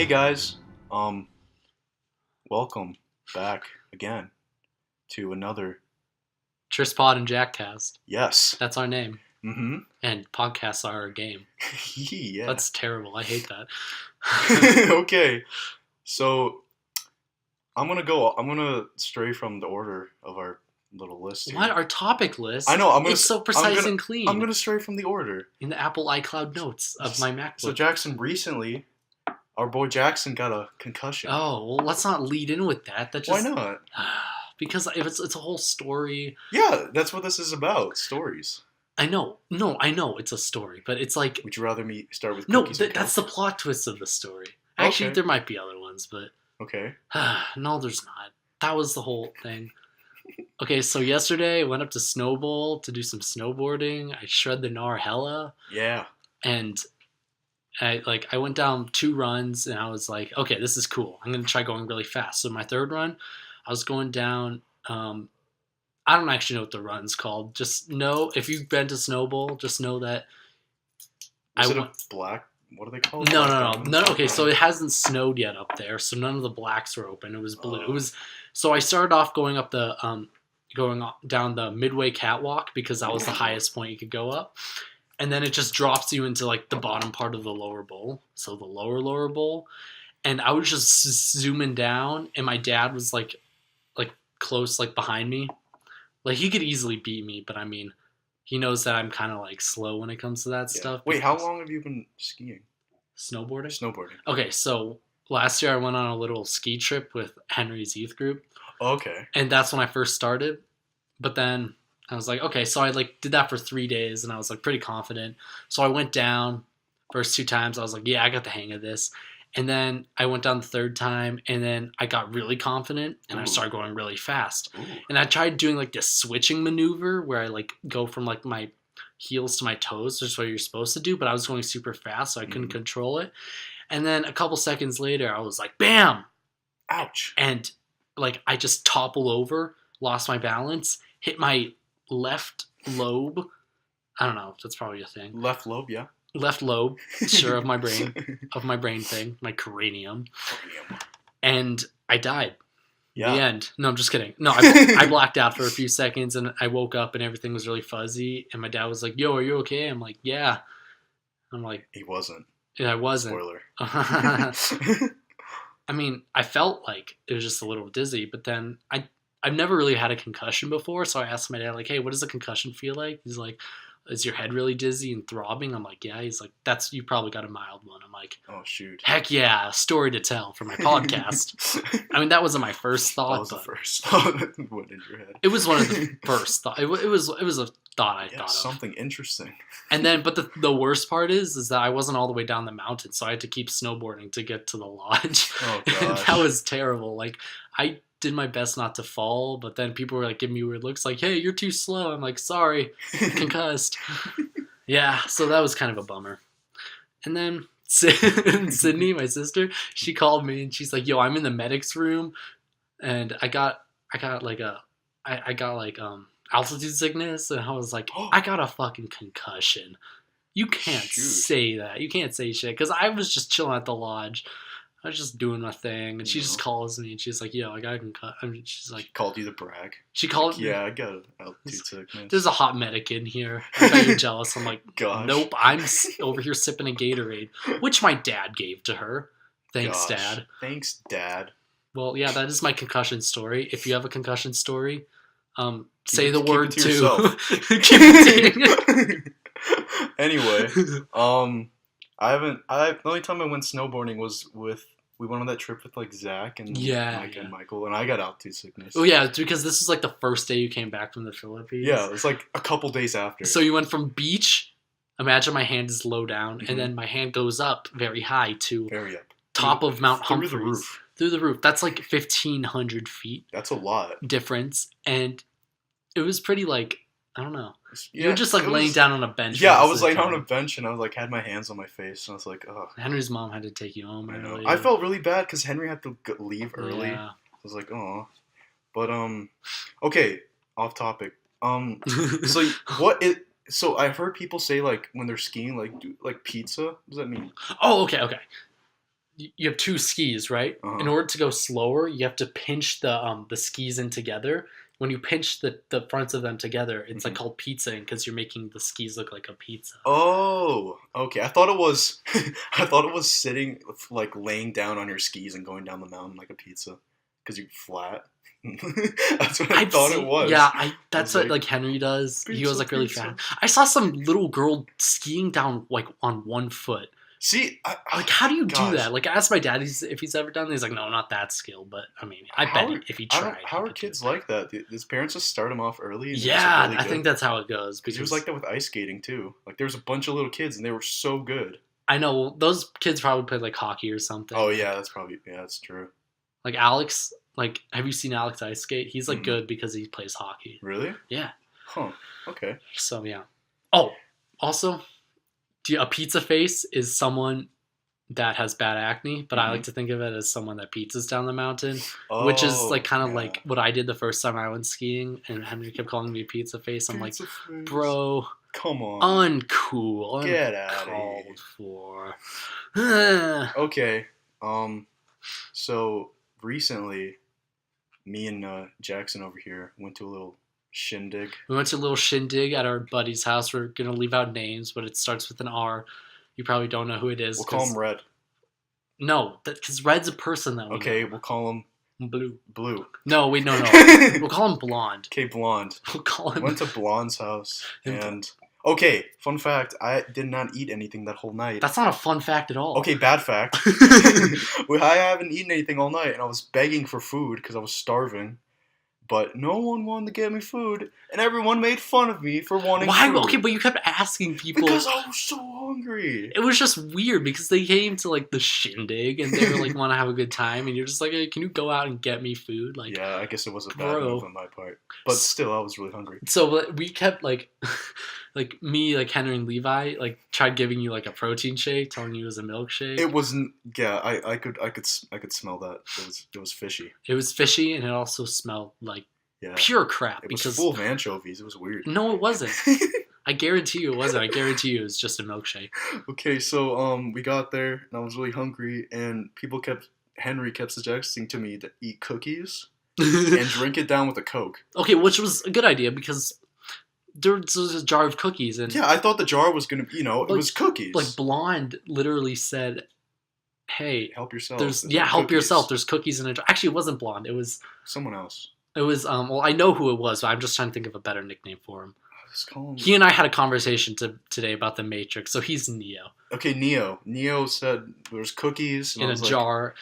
Hey guys, welcome back again to another. TrisPOD and JackCAST. Yes. That's our name. Mm-hmm. And podcasts are our game. Yeah. That's terrible. I hate that. Okay. So I'm gonna stray from the order of our little list here. What? Our topic list? I know. It's so precise and clean. I'm gonna stray from the order. In the Apple iCloud notes of my MacBook. So Jackson, recently, our boy Jackson got a concussion. Oh, well, let's not lead in with that. Why not? Because if it's a whole story. Yeah, that's what this is about. Stories. I know. No, I know it's a story, but it's like. Would you rather me start with No, cookies? that's the plot twist of the story. Actually, Okay. there might be other ones, but. Okay. No, there's not. That was the whole thing. Okay, so yesterday I went up to Snowbowl to do some snowboarding. I shred the gnar hella. Yeah. And I went down 2 runs and I was like, okay, this is cool. I'm gonna try going really fast. So my third run, I was going down. I don't actually know what the run's called. Just know if you've been to Snowbowl, just know that. Is it a black? What are they called? No. Okay, so it hasn't snowed yet up there, so none of the blacks were open. It was blue. It was. So I started off going up the down the midway catwalk because that was the highest point you could go up. And then it just drops you into like the bottom part of the lower bowl. So the lower bowl. And I was just zooming down and my dad was like close, like behind me. Like he could easily beat me, but I mean, he knows that I'm kind of like slow when it comes to that stuff. Wait, how long have you been skiing? Snowboarding? Snowboarding. Okay, so last year I went on a little ski trip with Henry's youth group. Okay. And that's when I first started. But then I was like, okay, so I did that for 3 days and I was like pretty confident. So I went down first 2 times. I was like, yeah, I got the hang of this. And then I went down the 3rd time and then I got really confident and I started going really fast. Ooh. And I tried doing like this switching maneuver where I go from like my heels to my toes, which is what you're supposed to do, but I was going super fast so I couldn't control it. And then a couple seconds later I was like, bam! Ouch. And like I just toppled over, lost my balance, hit my left lobe. I don't know, that's probably a thing. Left lobe, yeah. Left lobe, sure, of my brain thing, my cranium. And I died. Yeah. The end. No, I'm just kidding. No, I blacked out for a few seconds and I woke up and everything was really fuzzy. And my dad was like, yo, are you okay? I'm like, yeah. I'm like, He wasn't. Yeah, I wasn't. Spoiler. I mean, I felt like it was just a little dizzy, but then I've never really had a concussion before, so I asked my dad, like, hey, what does a concussion feel like? He's like, is your head really dizzy and throbbing? I'm like, yeah. He's like, you probably got a mild one. I'm like, oh, shoot. Heck yeah, a story to tell for my podcast. I mean, that wasn't my first thought. That was the first thought that went in your head. It was one of the first thoughts. It was a thought I thought of. Something interesting. And then, but the worst part is that I wasn't all the way down the mountain, so I had to keep snowboarding to get to the lodge. Oh, gosh. That was terrible. Like, I did my best not to fall, but then people were like giving me weird looks like, hey, you're too slow. I'm like, sorry, concussed. Yeah, so that was kind of a bummer. And then Sydney, my sister, she called me and she's like, yo, I'm in the medics room and I got altitude sickness, and I was like, I got a fucking concussion. You can't say that. You can't say shit, because I was just chilling at the lodge. I was just doing my thing, and she just calls me, and she's like, yo, I got a concussion. I mean, she's like... She called you to brag. She called me. Yeah, I got an altitude sickness. There's a hot medic in here. I bet you're jealous. I'm like, Gosh. Nope, I'm over here sipping a Gatorade, which my dad gave to her. Thanks, Dad. Thanks, Dad. Well, yeah, that is my concussion story. If you have a concussion story, say the word too. Keep it to Anyway, the only time I went snowboarding was we went on that trip with like Zach and Mike and Michael, and I got altitude sickness. Oh yeah, because this was like the first day you came back from the Philippines. Yeah, it was like a couple days after. So you went from beach. Imagine my hand is low down, and then my hand goes up very high to top of Mount Humphreys. Through the roof. That's like 1,500 feet. That's a lot. Difference. And it was pretty like, I don't know. Yeah, you were just like laying down on a bench. Yeah, I was laying on a bench and I was like, had my hands on my face and I was like, oh. Henry's mom had to take you home early. I felt really bad because Henry had to leave early. Yeah. I was like, oh. But, okay, off topic. So I heard people say like when they're skiing, like, do like pizza. What does that mean? Oh, okay. you have two skis, right? Uh-huh. In order to go slower, you have to pinch the skis in together. When you pinch the fronts of them together, it's like called pizzaing because you're making the skis look like a pizza. Oh, okay. I thought it was I thought it was sitting like laying down on your skis and going down the mountain like a pizza because you're flat. That's what I thought it was. Yeah, that's what like Henry does. He goes like really fast. I saw some little girl skiing down like on one foot. See, like how do you do that? Like I asked my dad if he's ever done it. He's like, no, not that skill. But I mean, I bet if he tried. How are kids like that? His parents just start him off early? And yeah, really I think that's how it goes. Because he was like that with ice skating too. Like there was a bunch of little kids and they were so good. I know those kids probably played like hockey or something. Oh yeah, that's true. Like Alex, like have you seen Alex ice skate? He's like good because he plays hockey. Really? Yeah. Huh. Okay. So yeah. Oh, also, a pizza face is someone that has bad acne, but I like to think of it as someone that pizzas down the mountain, which is like kind of like what I did the first time I went skiing, and Henry kept calling me pizza face. I'm like, bro, come on, uncool, get out of here. For. Okay, so recently, me and Jackson over here went to a little shindig. We went to a little shindig at our buddy's house. We're gonna leave out names, but it starts with an R. You probably don't know who it is. We'll call him Red. No, because Red's a person that we Okay, know. We'll call him Blue. No, wait, no. We'll call him Blonde. Okay, Blonde. We'll call him. Went to Blonde's house and okay, fun fact: I did not eat anything that whole night. That's not a fun fact at all. Okay, bad fact. I haven't eaten anything all night, and I was begging for food because I was starving. But no one wanted to get me food, and everyone made fun of me for wanting food. Okay, but you kept asking people. Because I was so hungry. It was just weird because they came to like the shindig and they were like want to have a good time, and you're just like, hey, can you go out and get me food? Like, yeah, I guess it was a bad move on my part, but still, I was really hungry. So we kept like, like me, like Henry and Levi, like tried giving you like a protein shake, telling you it was a milkshake. It wasn't. Yeah, I could smell that. It was fishy. It was fishy, and it also smelled like pure crap. It was full of anchovies. It was weird. No, it wasn't. I guarantee you it wasn't. I guarantee you it was just a milkshake. Okay, so we got there, and I was really hungry, and Henry kept suggesting to me to eat cookies and drink it down with a Coke. Okay, which was a good idea because there was a jar of cookies, and yeah, I thought the jar was gonna, it was cookies. Like Blonde literally said, "Hey, help yourself." Help yourself. There's cookies in a jar. Actually, it wasn't Blonde. It was someone else. It was well, I know who it was, but I'm just trying to think of a better nickname for him. Him. He and I had a conversation today about the Matrix, so he's Neo. Okay, Neo. Neo said there's cookies in a jar.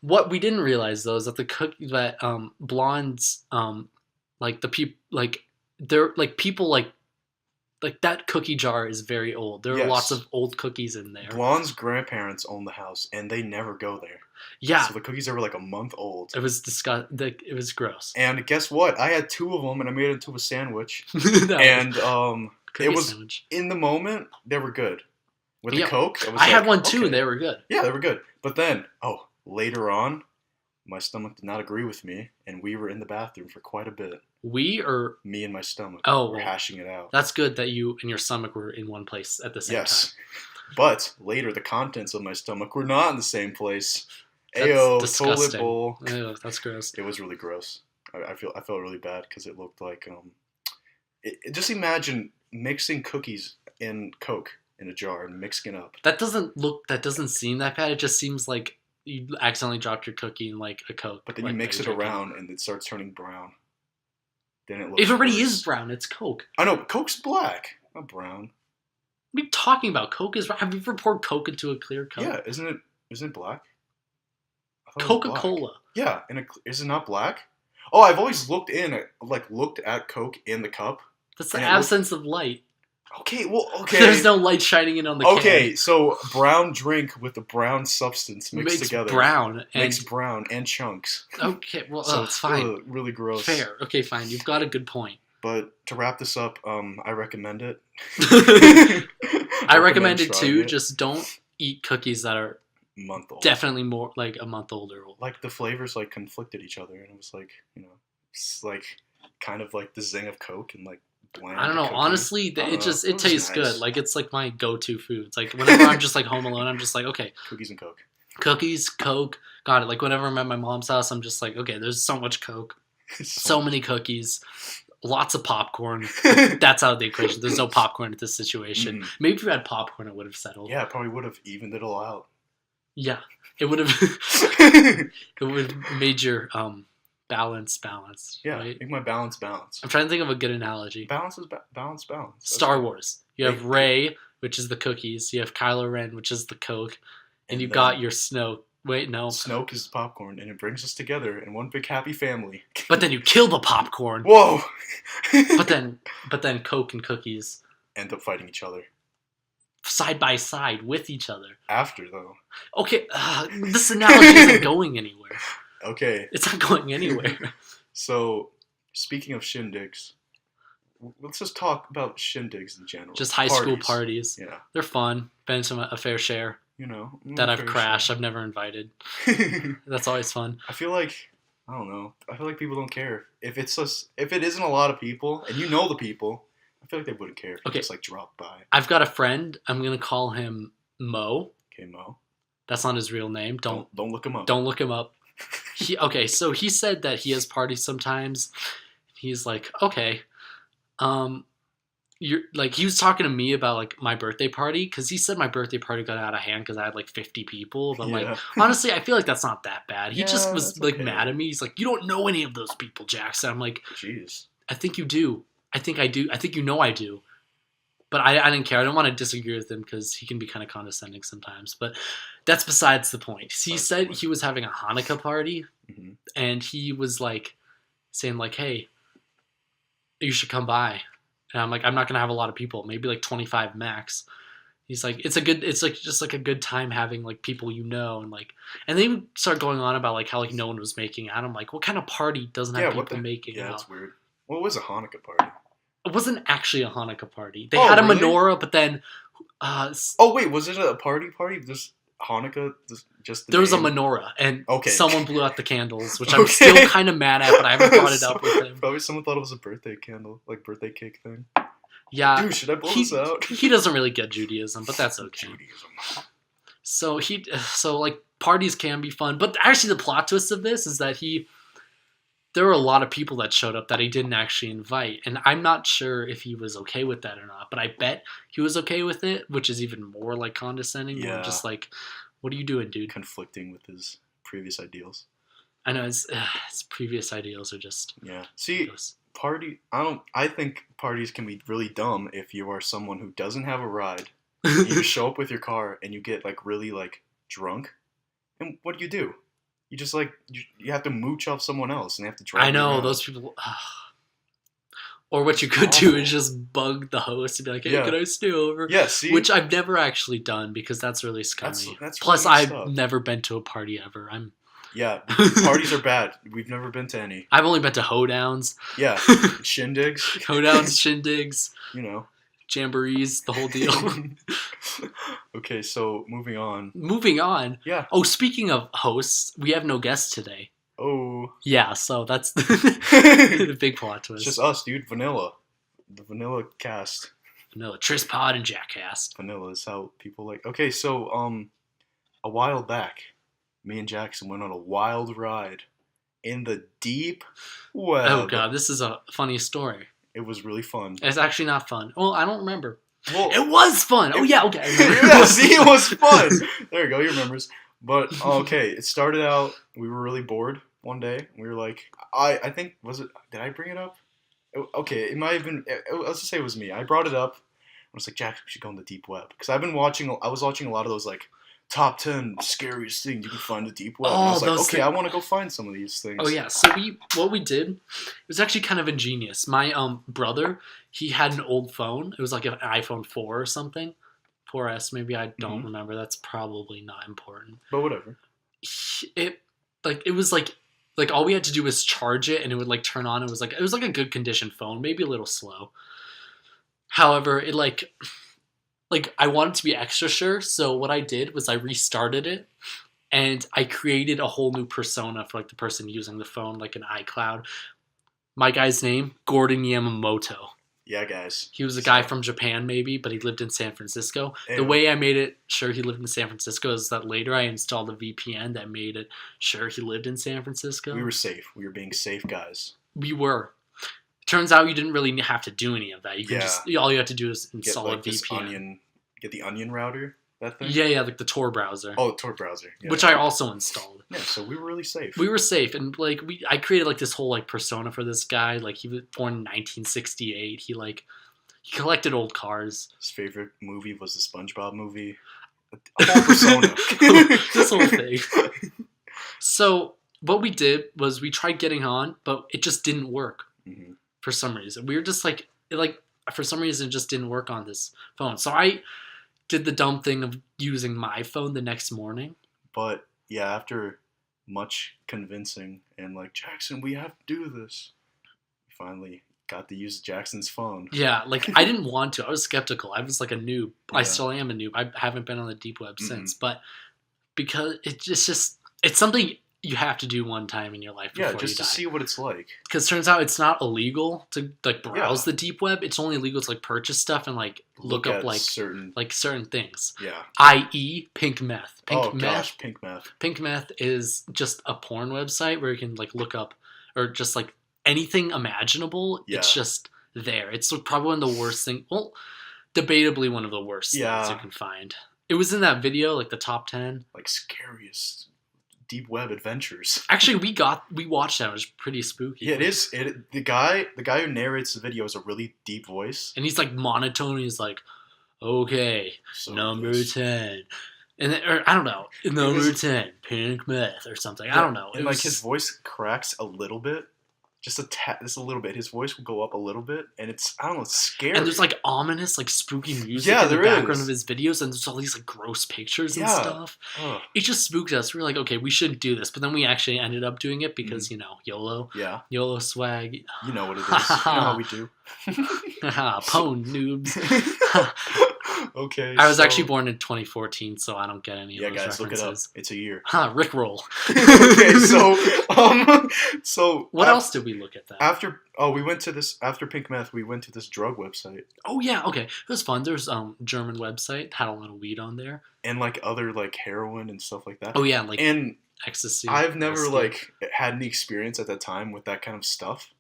What we didn't realize though is that Blonde's like the people like they're like people like that cookie jar is very old. There are lots of old cookies in there. Blonde's grandparents own the house, and they never go there. Yeah. So the cookies are like a month old. It was It was gross. And guess what? I had 2 of them, and I made it into a sandwich. And it was sandwich. In the moment they were good. With the Coke, I had one too, and they were good. Yeah, they were good. But then, later on, my stomach did not agree with me, and we were in the bathroom for quite a bit. We or me and my stomach. Oh, were hashing it out. That's good that you and your stomach were in one place at the same time. But later, the contents of my stomach were not in the same place. Ayo, toilet bowl. Ew, that's gross. It was really gross. I felt really bad because it looked like just imagine mixing cookies in Coke in a jar and mixing it up. That doesn't seem that bad. It just seems like you accidentally dropped your cookie in like a Coke. But then you mix it around and it starts turning brown. Then it looks. It already is brown. It's Coke. I know, but Coke's black, not brown. What are you talking about? Coke is. Have you ever poured Coke into a clear cup? Yeah, isn't it black? Coca-Cola. Yeah, is it not black? Oh, I've always looked at Coke in the cup. That's the absence of light. Okay, okay. There's no light shining in on the can. Okay, so brown drink with the brown substance mixed together. Makes brown and chunks. Okay, well, so it's fine. Really gross. Fair. Okay, fine. You've got a good point. But to wrap this up, I recommend it. I recommend it too. Just don't eat cookies that are month old. Definitely more like a month old or old. Like the flavors like conflicted each other, and it was like it's like kind of like the zing of Coke and like bland. I don't know. Cookie. Honestly, it tastes nice. Good. Like it's like my go-to food. It's like whenever I'm just like home alone, I'm just like okay, cookies and Coke. Cookies, Coke, got it. Like whenever I'm at my mom's house, I'm just like, okay, there's so much Coke, so many cookies, lots of popcorn. That's out of the equation. There's no popcorn in this situation. Maybe if we had popcorn, it would have settled. Yeah, it probably would have evened it all out. Yeah, it would have. It would have made your balance. Yeah, right? make my balance. I'm trying to think of a good analogy. Balance is balance. That's Star Wars. You have Rey, which is the cookies. You have Kylo Ren, which is the Coke, and you got your Snoke. Wait, no. Snoke is popcorn, and it brings us together in one big happy family. But then you kill the popcorn. Whoa! but then Coke and cookies end up fighting each other. Side by side with each other. After, though. Okay, this analogy isn't going anywhere. Okay. It's not going anywhere. So, speaking of shindigs, let's just talk about shindigs in general. Just high school parties. Yeah. They're fun. Been to a fair share. You know. That I've crashed. I've never invited. That's always fun. I feel like, I don't know. I feel like people don't care. If it isn't a lot of people, and you know the people, I feel like they wouldn't care if you just like drop by. I've got a friend. I'm going to call him Mo. Okay, Mo. That's not his real name. Don't look him up. Don't look him up. So he said that he has parties sometimes. He's like, okay, you're like, he was talking to me about like my birthday party, because he said my birthday party got out of hand because I had like 50 people. But like, honestly, I feel like that's not that bad. He just was like mad at me. He's like, you don't know any of those people, Jackson. I'm like, jeez. I think you do. I think I do. I think you know I do. But I didn't care. I don't want to disagree with him because he can be kind of condescending sometimes. But that's besides the point. He said he was having a Hanukkah party, and he was like saying like, hey, you should come by. And I'm like, I'm not going to have a lot of people, maybe like 25 max. He's like, it's like just like a good time having like people you know, and like, and they would start going on about like how like no one was making out. I'm like, what kind of party doesn't have people making out? Yeah, that's weird. What was a Hanukkah party? It wasn't actually a Hanukkah party. They had a menorah, but then... oh, wait, was it a party? Just Hanukkah? Just there was a menorah, and someone blew out the candles, which I'm still kind of mad at, but I haven't brought it up with him. Probably someone thought it was a birthday candle, like birthday cake thing. Yeah. Dude, should I blow this out? He doesn't really get Judaism, but that's okay. So like, parties can be fun, but actually the plot twist of this is that there were a lot of people that showed up that he didn't actually invite. And I'm not sure if he was okay with that or not. But I bet he was okay with it, which is even more like condescending. Yeah. More just like, what are you doing, dude? Conflicting with his previous ideals. I know his previous ideals are just... Yeah. See, I think parties can be really dumb if you are someone who doesn't have a ride. You just show up with your car and you get like really like drunk. And what do? You just like, you have to mooch off someone else and they have to drive. I know, around. Those people. Or what you could do is just bug the host and be like, hey, can I stay over? Yeah, see? Which I've never actually done because that's really scummy. That's Plus, I've never been to a party ever. Yeah, parties are bad. We've never been to any. I've only been to hoedowns. Yeah, shindigs. Hoedowns, shindigs. You know. Jamborees, the whole deal. Okay, so moving on. Yeah. Oh, speaking of hosts, we have no guests today. Oh. Yeah, so that's the big plot twist. It's just us, dude. Vanilla. The vanilla cast. Vanilla. TrisPOD and JackCAST. Vanilla is how people like... Okay, so, a while back, me and Jackson went on a wild ride in the deep web. Oh, God, this is a funny story. It was really fun. It's actually not fun. Well, I don't remember. Well, it was fun. Oh, yeah, okay. Yeah, see, it was fun. There you go, he remembers. But, okay, it started out, we were really bored one day. We were like, I think, did I bring it up? Okay, it might have been, let's just say it was me. I brought it up. I was like, Jack, we should go on the deep web. Because I was watching a lot of those, like, top 10 scariest things you can find in the deep web. And I was like, okay, I want to go find some of these things. Oh, yeah. So what we did, it was actually kind of ingenious. My brother, he had an old phone. It was like an iPhone 4 or something. 4S, maybe. I don't remember. That's probably not important. But whatever. It was like all we had to do was charge it and it would like turn on. It was like a good condition phone, maybe a little slow. However, it like I wanted to be extra sure, so what I did was I restarted it, and I created a whole new persona for like the person using the phone, like an iCloud. My guy's name, Gordon Yamamoto. Yeah, guys. He was a guy from Japan, maybe, but he lived in San Francisco. Ew. The way I made it sure he lived in San Francisco is that later I installed a VPN that made it sure he lived in San Francisco. We were safe. We were being safe guys. We were. Turns out you didn't really have to do any of that. You can just all you have to do is install get, like, a VPN. Get the Onion router. That thing. Yeah, like the Tor browser. Oh, the Tor browser. Yeah. Which I also installed. Yeah, so we were really safe. We were safe, and like I created like this whole like persona for this guy. Like he was born in 1968. He collected old cars. His favorite movie was the SpongeBob movie. A whole persona. This whole thing. So what we did was we tried getting on, but it just didn't work for some reason. We were just like for some reason it just didn't work on this phone. So I did the dumb thing of using my phone the next morning. But yeah, after much convincing and like, Jackson, we have to do this. We finally got to use Jackson's phone. Yeah, like I didn't want to. I was skeptical. I was like a noob. Yeah. I still am a noob. I haven't been on the deep web since. But because it's something you have to do one time in your life before you die. Yeah, just to see what it's like. Because turns out it's not illegal to like browse the deep web. It's only illegal to like purchase stuff and like look up like certain things. Yeah. I.e. pink meth. Pink meth. Pink meth is just a porn website where you can like look up or just like anything imaginable. Yeah. It's just there. It's probably one of the worst things. Well, debatably one of the worst things you can find. It was in that video, like the top 10. Like scariest deep web adventures. Actually, we watched that. It was pretty spooky. Yeah, it is. The guy who narrates the video has a really deep voice, and he's like monotone. He's like, "Okay, so number 10," and then, or I don't know, number 10, pink meth or something. Yeah, I don't know. And like his voice cracks a little bit. Just a little bit. His voice will go up a little bit, and it's, I don't know, it's scary. And there's like ominous, like spooky music in the background of his videos, and there's all these like gross pictures and stuff. It just spooked us. We were like, okay, we shouldn't do this, but then we actually ended up doing it because YOLO. Yeah. YOLO swag. You know what it is. You know how we do. Pwn noobs. Okay. I was actually born in 2014, so I don't get any of those references. Look it up. It's a year. Rickroll. Okay, so what else did we look at that? After Pink Meth, we went to this drug website. Oh yeah, okay. It was fun. There's German website, had a lot of weed on there. And like other like heroin and stuff like that. Oh yeah, like and ecstasy. I've never like had any experience at that time with that kind of stuff.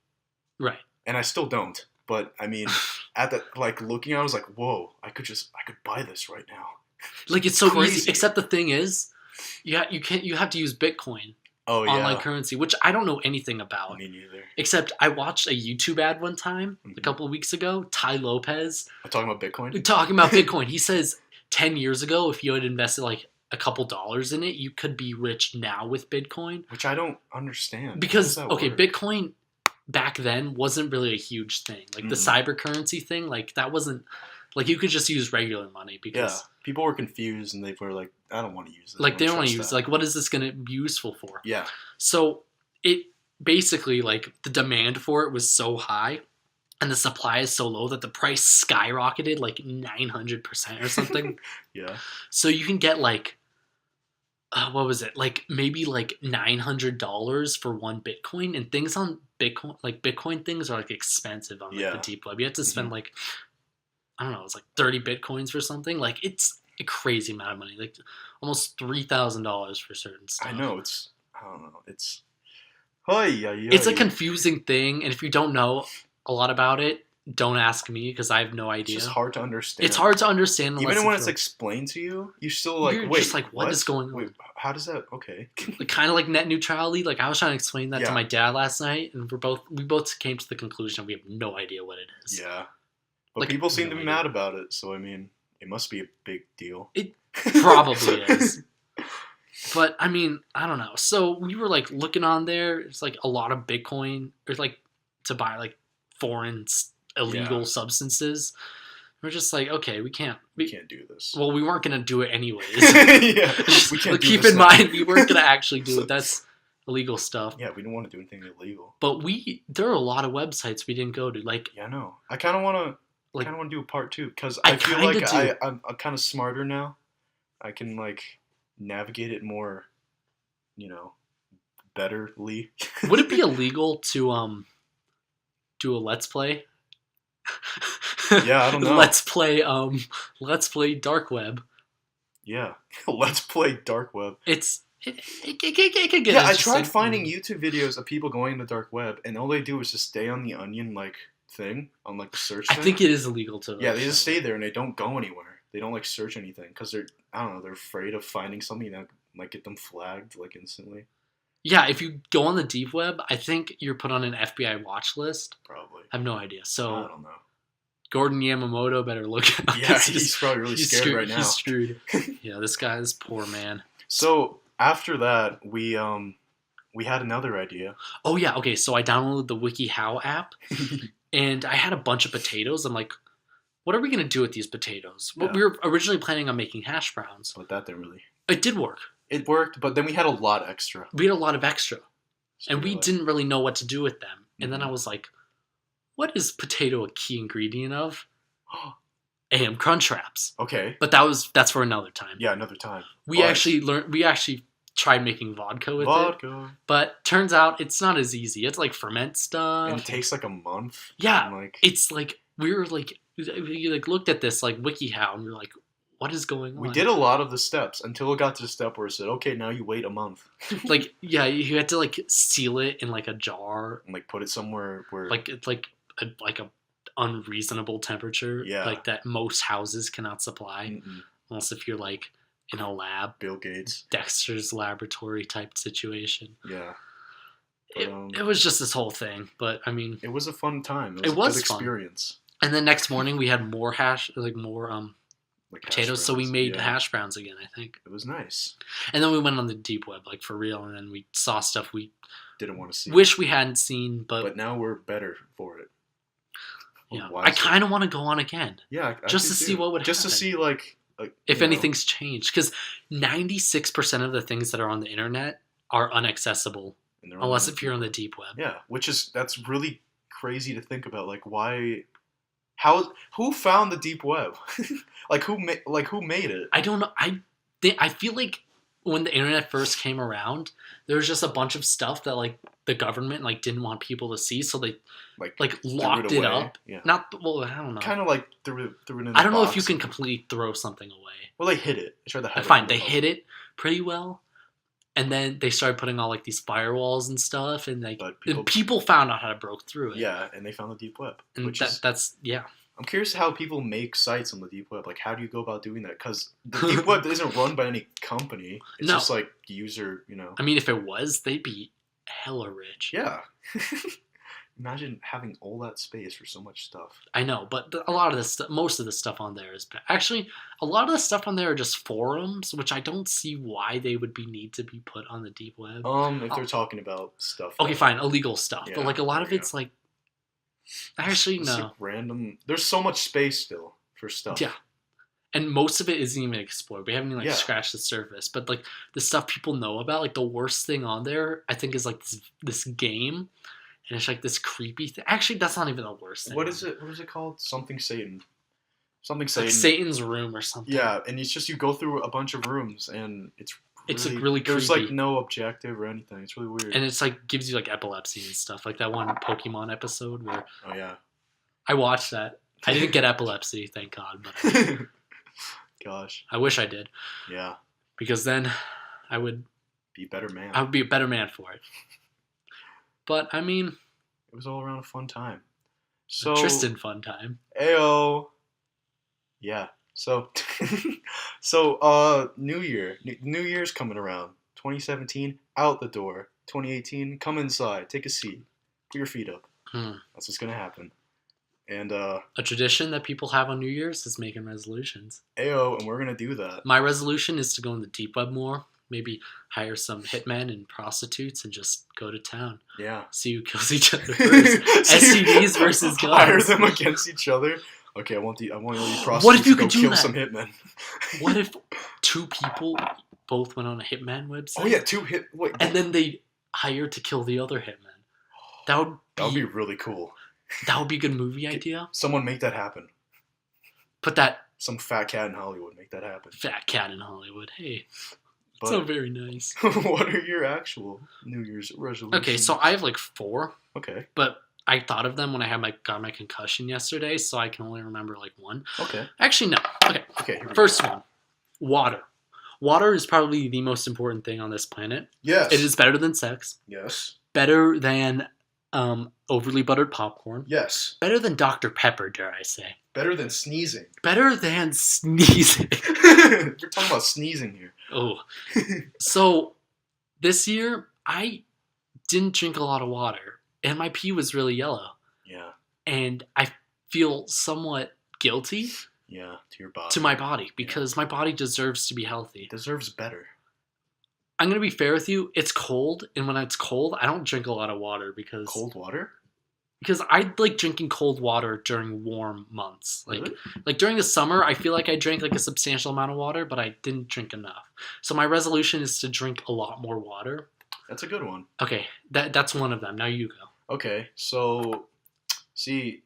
Right. And I still don't. But I mean, at the like looking, I was like, "Whoa! I could buy this right now." Like it's so easy. Except the thing is, you have to use Bitcoin. Oh yeah. Online currency, which I don't know anything about. Me neither. Except I watched a YouTube ad one time a couple of weeks ago. Ty Lopez talking about Bitcoin. Talking about Bitcoin. He says 10 years ago, if you had invested like a couple dollars in it, you could be rich now with Bitcoin. Which I don't understand. Because Bitcoin back then wasn't really a huge thing. Like the cyber currency thing, like that wasn't like you could just use regular money because people were confused and they were like, I don't want to use it. Like they don't want to use it. Like what is this going to be useful for? Yeah. So it basically like the demand for it was so high and the supply is so low that the price skyrocketed like 900% or something. Yeah. So you can get like what was it? Like maybe like $900 for one Bitcoin, and things on Bitcoin, like Bitcoin things are like expensive on like the deep web. You have to spend like, I don't know, it's like 30 Bitcoins for something. Like it's a crazy amount of money, like almost $3,000 for certain stuff. I know I don't know. It's a confusing thing. And if you don't know a lot about it, don't ask me because I have no idea. It's just hard to understand. It's hard to understand. Even when it's explained to you, you still like, you're just like, what is going on? Wait, how does that, okay. Like, kind of like net neutrality. Like I was trying to explain that to my dad last night, and we both came to the conclusion we have no idea what it is. Yeah. But like, people seem to be mad about it, so I mean, it must be a big deal. It probably is. But I mean, I don't know. So we were like looking on there. It's like a lot of Bitcoin, or like to buy like foreign illegal substances. We're just like, okay, we can't do this. Well, we weren't gonna do it anyways. We can't. Keep in mind, we weren't gonna actually do it. That's illegal stuff. Yeah, we didn't want to do anything illegal. But there are a lot of websites we didn't go to. Like, yeah, I know. I kind of want to do a part 2 because I feel like I'm kind of smarter now. I can like navigate it more, betterly. Would it be illegal to do a Let's Play? Yeah, I don't know. Let's play dark web. Yeah, let's play dark web. It could get Yeah, I interesting. tried finding YouTube videos of people going to dark web, and all they do is just stay on the Onion thing on the search I thing. think it is illegal to. Yeah, they just stay there and they don't go anywhere. They don't search anything because they're afraid of finding something that might get them flagged instantly. Yeah, if you go on the deep web, I think you're put on an FBI watch list. Probably. I have no idea. So I don't know. Gordon Yamamoto better look out. Yeah, he's probably really scared right now. He's screwed. Yeah, this poor man. So after that, we had another idea. Oh yeah, okay. So I downloaded the WikiHow app, and I had a bunch of potatoes. I'm like, what are we gonna do with these potatoes? Yeah. We were originally planning on making hash browns. But that didn't really. It did work. It worked, but then we had a lot extra. We had a lot of extra, So and we didn't really know what to do with them. And then Mhm. I was like, what is potato a key ingredient of? AM crunch wraps. Okay. But that's for another time. Yeah, another time. We actually tried making vodka with it. But turns out it's not as easy. It's like ferment stuff. And it takes like a month. Yeah. It's like we looked at this like WikiHow and we were like, what is going on? We did a lot of the steps until it got to the step where it said, okay, now you wait a month. You had to seal it in a jar. And put it somewhere where It's a unreasonable temperature. Yeah. That most houses cannot supply. Mm-mm. Unless if you're in a lab. Bill Gates. Dexter's laboratory type situation. Yeah. But, it was just this whole thing. But I mean, it was a fun time. It was a good experience. And then next morning we had more potatoes, so we made hash browns again, I think. It was nice. And then we went on the deep web, for real, and then we saw stuff we didn't want to see. Wish we hadn't seen, but now we're better for it. Yeah, I kind of want to go on again. Yeah, just to see what would happen. Just to see if anything's changed, because 96% of the things that are on the internet are inaccessible unless if you're on the deep web. Yeah, that's really crazy to think about. Why? Who found the deep web? Who made it? I don't know. I feel like when the internet first came around, there was just a bunch of stuff that the government didn't want people to see, so they locked it up. Yeah. I don't know. Kind of threw it in. I don't know if you can completely throw something away. Well, they hid it. They tried to hide it. Fine, they hid it pretty well, and then they started putting all these firewalls and stuff, and people found out how to break through it. Yeah, and they found the deep web. And that's yeah. I'm curious how people make sites on the deep web. How do you go about doing that? Because the deep web isn't run by any company. It's just user, I mean, if it was, they'd be hella rich. Yeah. Imagine having all that space for so much stuff. I know, but a lot of this stuff, most of the stuff on there is actually a lot of the stuff on there are just forums, which I don't see why they would need to be put on the deep web. If they're talking about stuff. Okay, fine, illegal stuff, yeah, but a lot of it's actually no. Random. There's so much space still for stuff. Yeah. And most of it isn't even explored. We haven't even scratched the surface. But the stuff people know about, the worst thing on there, I think is this game. And it's this creepy thing. Actually, that's not even the worst thing. What is it? What is it called? Something Satan. Something Satan. Satan's room or something. Yeah, and it's just you go through a bunch of rooms and it's really creepy. There's no objective or anything. It's really weird. And it's gives you epilepsy and stuff. That one Pokemon episode where oh yeah. I watched that. I didn't get epilepsy, thank God, but gosh. I wish I did. Yeah. Because then I would be a better man. I would be a better man for it. But I mean, it was all around a fun time. So Tristan fun time. Ayo. Yeah. So New Year's coming around. 2017 out the door. 2018 come inside, take a seat, put your feet up. That's what's gonna happen. And a tradition that people have on New Year's is making resolutions. Ayo, and we're gonna do that. My resolution is to go in the deep web more. Maybe hire some hitmen and prostitutes and just go to town. Yeah. See who kills each other first. STDs versus guns. Hire them against each other. Okay, I want all you prostitutes what if you to go could do kill that? some hitmen. What if two people both went on a hitman website? Oh yeah, and then they hired to kill the other hitman. That would be really cool. That would be a good movie idea. Someone make that happen. Put that. Some fat cat in Hollywood make that happen. Fat cat in Hollywood. Hey. So very nice. What are your actual New Year's resolutions? Okay, so I have 4. Okay. But I thought of them when I got my concussion yesterday, so I can only remember like one. Okay. Actually, no. Okay. Okay. Here we First go. one, water. Water is probably the most important thing on this planet. Yes. It is better than sex. Yes. Better than overly buttered popcorn. Yes. Better than Dr. Pepper, dare I say. Better than sneezing. Better than sneezing. We're talking about sneezing here. Oh. So, this year, I didn't drink a lot of water. And my pee was really yellow. Yeah. And I feel somewhat guilty Yeah. To your body. to my body because my body deserves to be healthy. It deserves better. I'm going to be fair with you. It's cold. And when it's cold, I don't drink a lot of water because... Cold water? Because I like drinking cold water during warm months. Really? Like during the summer, I feel like I drank like a substantial amount of water, but I didn't drink enough. So my resolution is to drink a lot more water. That's a good one. Okay, that's one of them. Now you go. Okay, so, see,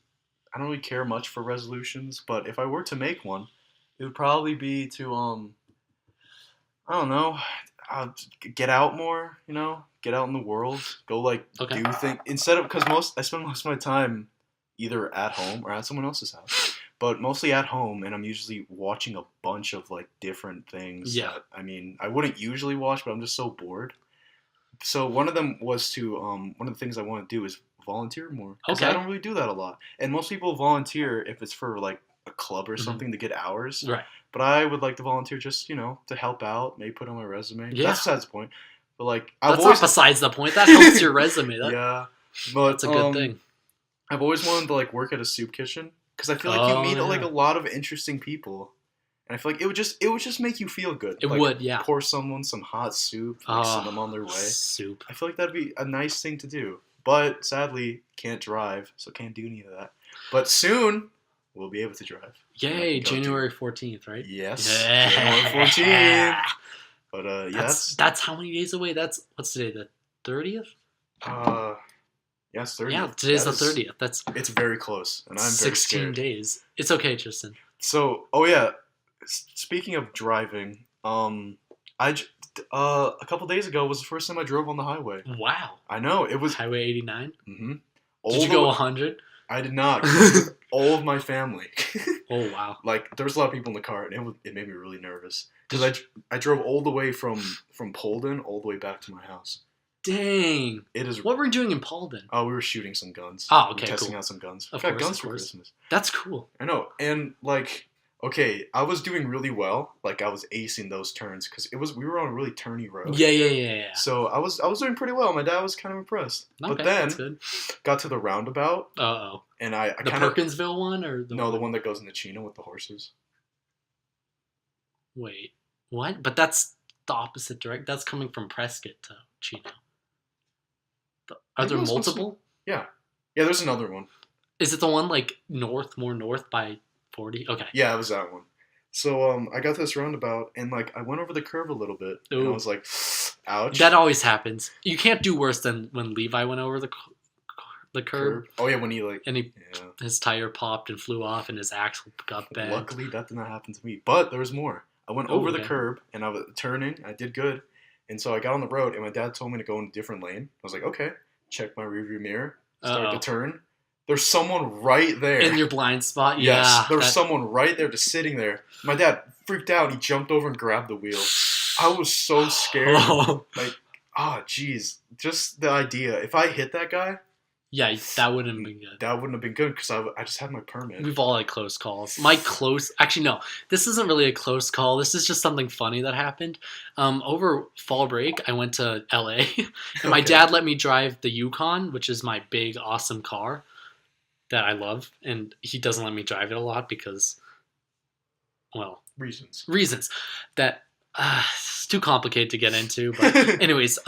I don't really care much for resolutions, but if I were to make one, it would probably be to, I don't know, get out more, get out in the world, go, Okay. do things, instead of, because I spend most of my time either at home or at someone else's house, but mostly at home, and I'm usually watching a bunch of, different things Yeah. that, I wouldn't usually watch, but I'm just so bored. So one of them was to one of the things I want to do is volunteer more. Because Okay. I don't really do that a lot. And most people volunteer if it's for a club or something to get hours. Right. But I would like to volunteer just, to help out, maybe put on my resume. Yeah. That's besides the point. But I've That's always not besides the point. That helps your resume. yeah. But That's a good thing. I've always wanted to work at a soup kitchen because I feel like you meet yeah. a lot of interesting people. And I feel like it would just make you feel good. It would, yeah. Pour someone some hot soup, send them on their way. Soup. I feel like that'd be a nice thing to do. But sadly, can't drive, so can't do any of that. But soon, we'll be able to drive. Yay, January 14th, right? Yes. Yeah. January 14th. But That's how many days away? What's today, the 30th? Yes, 30th. Yeah, today's the 30th. It's very close, and I'm very 16 scared. days. It's okay, Tristan. So, speaking of driving, a couple days ago was the first time I drove on the highway. Wow. I know, it was... Highway 89? Mm-hmm. Did you go 100? I did not. 'Cause all of my family. Oh, wow. There was a lot of people in the car, and it made me really nervous. Because I drove all the way from Polden all the way back to my house. Dang. It is... What were you doing in Polden? Oh, we were shooting some guns. Oh, We okay, were testing cool. out some guns. Of We got course, guns of for course. Christmas. That's cool. I know. And, okay, I was doing really well. I was acing those turns, because we were on a really turny road. Yeah. So I was doing pretty well. My dad was kind of impressed. Okay, But then, that's good. got to the roundabout, Uh-oh. and I The kind of... Perkinsville one, or No, the one that goes into Chino with the horses. Wait, what? But that's the opposite direct. That's coming from Prescott to Chino. Are there Maybe it was multiple? Yeah, there's another one. Is it the one more north by 40? Okay. Yeah, it was that one. So I got to this roundabout, and I went over the curve a little bit, and I Ooh. was like, ouch. That always happens. You can't do worse than when Levi went over the curb. Oh yeah, when he And yeah. his tire popped and flew off, and his axle got bent. Luckily, that did not happen to me. But there was more. I went over the okay. curb, and I was turning. I did good, and so I got on the road, and my dad told me to go in a different lane. I was like, okay. Check my rearview mirror. Start to turn. There's someone right there. In your blind spot? Yes, Yeah. there was someone right there just sitting there. My dad freaked out. He jumped over and grabbed the wheel. I was so scared. Jeez. Just the idea. If I hit that guy... Yeah, that wouldn't have been good. That wouldn't have been good because I just had my permit. We've all had close calls. Actually, no. This isn't really a close call. This is just something funny that happened. Over fall break, I went to LA, and my dad let me drive the Yukon, which is my big, awesome car that I love. And he doesn't let me drive it a lot because, well... Reasons. That it's too complicated to get into. But anyways,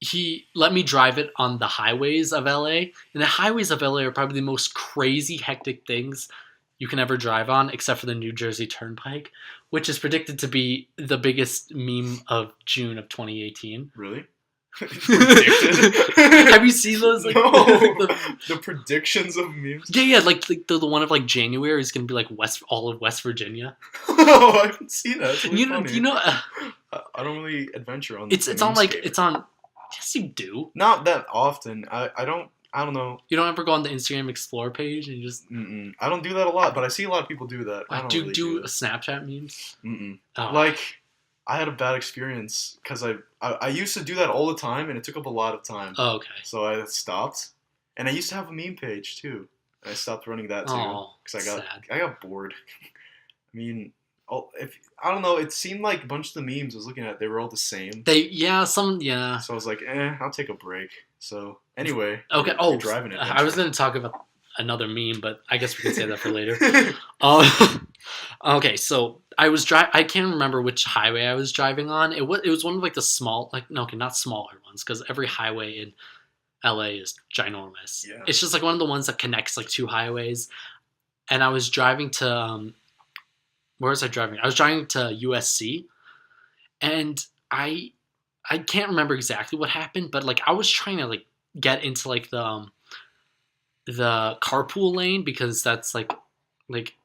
he let me drive it on the highways of LA. And the highways of LA are probably the most crazy, hectic things you can ever drive on, except for the New Jersey Turnpike, which is predicted to be the biggest meme of June of 2018. Really? Have you seen those? No. The predictions of memes? Yeah, the one of January is going to be all of West Virginia. Oh, I haven't seen that. It's really funny. I don't really adventure on it's on. Yes, you do. Not that often. I don't I don't know. You don't ever go on the Instagram Explore page and you just... I don't do that a lot, but I see a lot of people do that. I don't do really do it. Snapchat memes? Oh. Like, I had a bad experience because I used to do that all the time, and it took up a lot of time. Oh, okay. So I stopped, and I used to have a meme page too. And I stopped running that too because I got bored. I mean, I don't know. It seemed like a bunch of the memes I was looking at, they were all the same. So I was like, I'll take a break. So anyway, okay. You're driving it. I was going to talk about another meme, but I guess we can say that for later. Okay, so I can't remember which highway I was driving on. It was one of like the small, not smaller ones, because every highway in LA is ginormous. Yeah. It's just like one of the ones that connects like two highways. And I was driving to where was I driving? I was driving to USC, and I can't remember exactly what happened, but like I was trying to like get into like the carpool lane, because that's like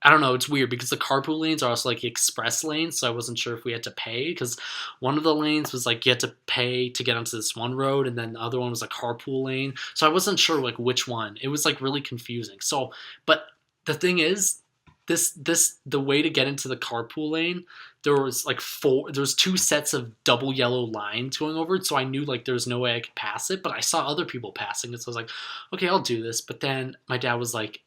I don't know, it's weird because the carpool lanes are also like express lanes, so I wasn't sure if we had to pay, because one of the lanes was like you had to pay to get onto this one road, and then the other one was a carpool lane, so I wasn't sure like which one. It was like really confusing. So, but the thing is, the way to get into the carpool lane, there was two sets of double yellow lines going over it, so I knew like there was no way I could pass it, but I saw other people passing it, so I was like, okay, I'll do this. But then my dad was like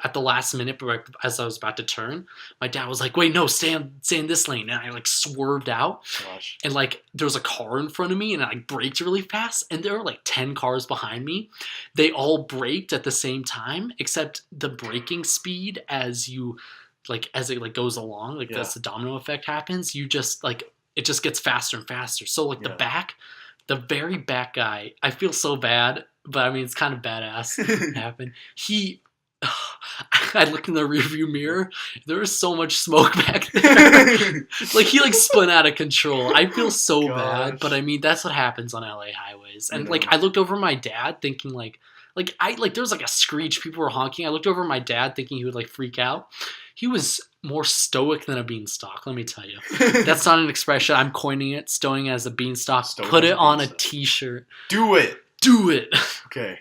at the last minute, as I was about to turn, my dad was like, wait, no, stay in this lane. And I like swerved out. Gosh. And like there was a car in front of me, and I braked really fast, and there were like 10 cars behind me. They all braked at the same time, except the braking speed as it goes along, like as the domino effect happens, you just like it just gets faster and faster. So like the very back guy, I feel so bad, but I mean it's kind of badass. It happened. I looked in the rearview mirror. There was so much smoke back there. Like he like spun out of control. I feel so bad, but I mean that's what happens on LA highways. And like I looked over at my dad thinking there was like a screech. People were honking. I looked over at my dad thinking he would like freak out. He was more stoic than a beanstalk, let me tell you. That's not an expression. I'm coining it. Stowing as a beanstalk. Put it on a t-shirt. Do it. Okay.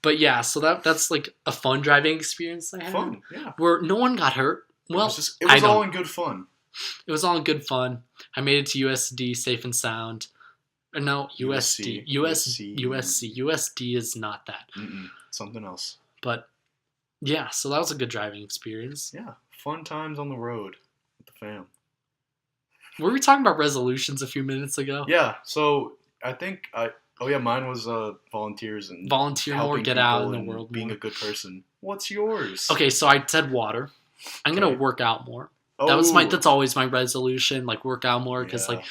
But yeah, so that's like a fun driving experience I had. Fun, yeah. Where no one got hurt. Well, it was all in good fun. It was all in good fun. I made it to USD safe and sound. Or no, USD. USD is not that. Something else. But yeah, so that was a good driving experience. Yeah, fun times on the road with the fam. Were we talking about resolutions a few minutes ago? Yeah, so I think mine was volunteers and volunteer more, get out in the world, being a good person. What's yours? Okay, so I said water. I'm gonna work out more. That's always my resolution, like work out more, because like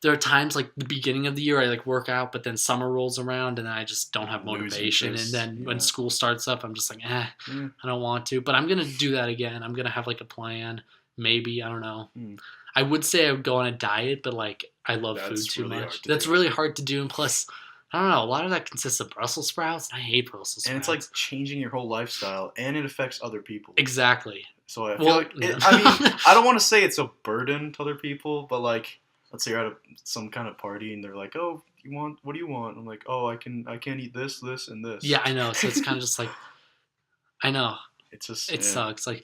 there are times like the beginning of the year I like work out, but then summer rolls around and I just don't have motivation, and then when school starts up, I'm just like, I don't want to. But I'm gonna do that again. I'm gonna have like a plan. Maybe, I don't know. I would say I would go on a diet, but like I love food too much. That's really hard to do, and plus, I don't know, a lot of that consists of Brussels sprouts, and I hate Brussels sprouts. And it's like changing your whole lifestyle, and it affects other people. Exactly. So I feel I mean, I don't want to say it's a burden to other people, but like, let's say you're at some kind of party, and they're like, "Oh, what do you want?" I'm like, "Oh, I can't eat this, this, and this." Yeah, I know. So it's kind of just like, I know. It sucks. Like,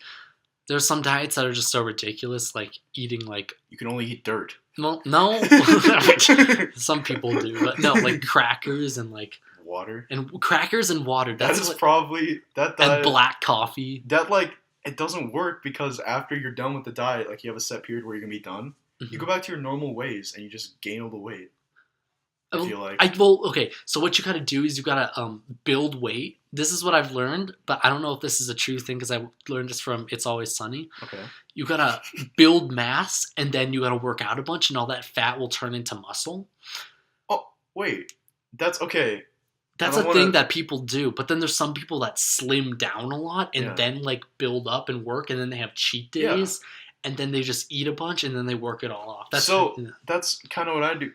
there's some diets that are just so ridiculous, like eating like you can only eat dirt. Well, no. Some people do, but no, like crackers and like water. And crackers and water. Probably that diet. And black coffee. That like it doesn't work, because after you're done with the diet, like you have a set period where you're gonna be done. You go back to your normal ways and you just gain all the weight. I feel like. Okay, so what you gotta do is you gotta build weight. This is what I've learned, but I don't know if this is a true thing, because I learned this from It's Always Sunny. Okay. You gotta build mass, and then you gotta work out a bunch, and all that fat will turn into muscle. Oh, wait. That's okay. That's a thing that people do, but then there's some people that slim down a lot and then like build up and work, and then they have cheat days. Yeah. And then they just eat a bunch, and then they work it all off. That's kind of what I do.